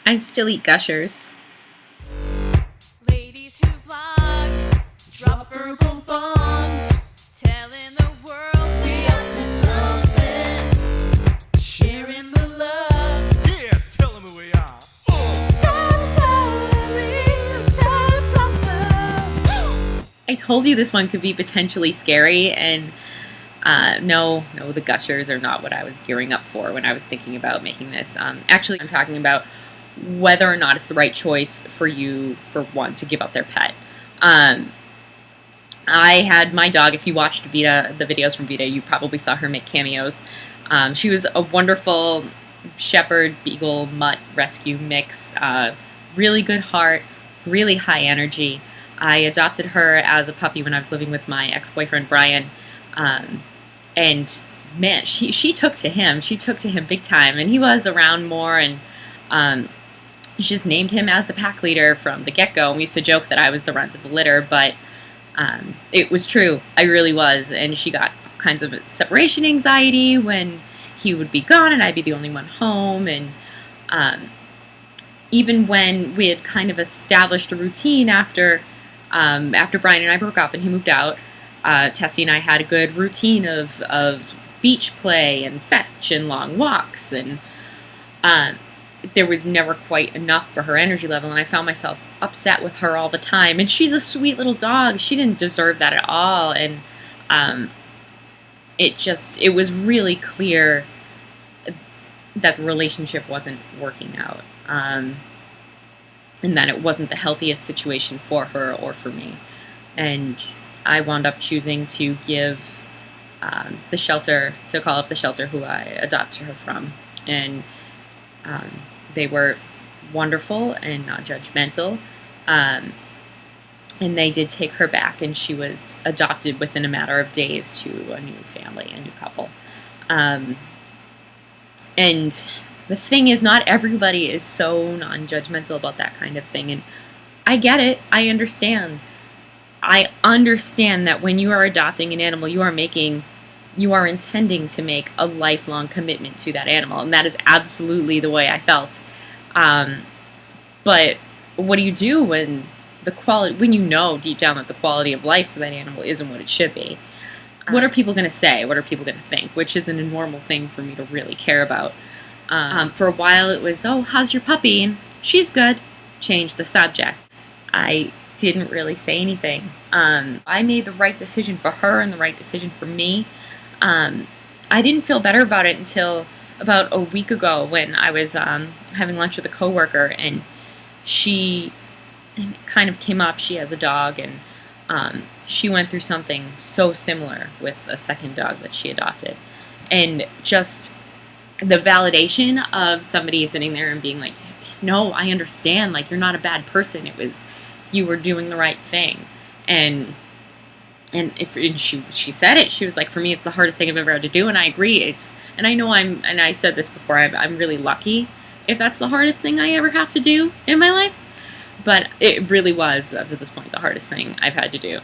I still eat gushers. Ladies who vlog, drop verbal bombs, telling the world we up to something, sharing the love. Yeah, tell them who we are. Totes awesome. I told you this one could be potentially scary, and no, the gushers are not what I was gearing up for when I was thinking about making this. Actually, I'm talking about whether or not it's the right choice for you, for one, to give up their pet. I had my dog. If you watched Vita, the videos from Vita, you probably saw her make cameos. She was a wonderful shepherd, beagle, mutt rescue mix. Really good heart, really high energy. I adopted her as a puppy when I was living with my ex-boyfriend, Brian. And man, she took to him. She took to him big time, and he was around more, and she just named him as the pack leader from the get-go. And we used to joke that I was the runt of the litter, but it was true. I really was. And she got all kinds of separation anxiety when he would be gone and I'd be the only one home. And even when we had kind of established a routine after Brian and I broke up and he moved out, Tessie and I had a good routine of beach play and fetch and long walks, and there was never quite enough for her energy level, and I found myself upset with her all the time. And she's a sweet little dog. She didn't deserve that at all, and it was really clear that the relationship wasn't working out, and that it wasn't the healthiest situation for her or for me. And I wound up choosing to give the shelter, to call up the shelter who I adopted her from, and they were wonderful and not judgmental, and they did take her back, and she was adopted within a matter of days to a new family, a new couple. And the thing is, not everybody is so non-judgmental about that kind of thing, and I get it. I understand that when you are adopting an animal, you are intending to make a lifelong commitment to that animal, and that is absolutely the way I felt. But what do you do when when you know deep down that the quality of life for that animal isn't what it should be? What are people going to say? What are people going to think? Which isn't a normal thing for me to really care about. For a while it was, oh, how's your puppy? And she's good. Change the subject. I didn't really say anything. I made the right decision for her and the right decision for me. I didn't feel better about it until about a week ago when I was having lunch with a coworker, and it kind of came up. She has a dog, and she went through something so similar with a second dog that she adopted. And just the validation of somebody sitting there and being like, no, I understand, like, you're not a bad person. You were doing the right thing. And she said it. She was like, for me, it's the hardest thing I've ever had to do, and I agree. And I know and I said this before, I'm really lucky if that's the hardest thing I ever have to do in my life. But it really was, up to this point, the hardest thing I've had to do.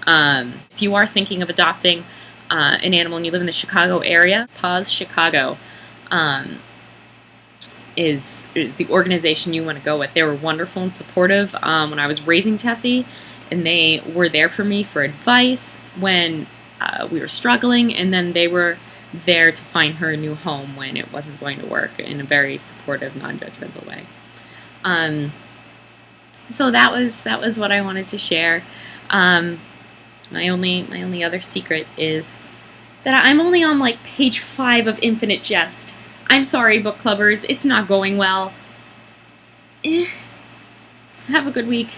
If you are thinking of adopting an animal and you live in the Chicago area, Paws Chicago is the organization you want to go with. They were wonderful and supportive when I was raising Tessie, and they were there for me for advice when we were struggling, and then they were there to find her a new home when it wasn't going to work, in a very supportive, non-judgmental way. So that was what I wanted to share. My only other secret is that I'm only on like page 5 of Infinite Jest. I'm sorry, book clubbers, it's not going well. Have a good week.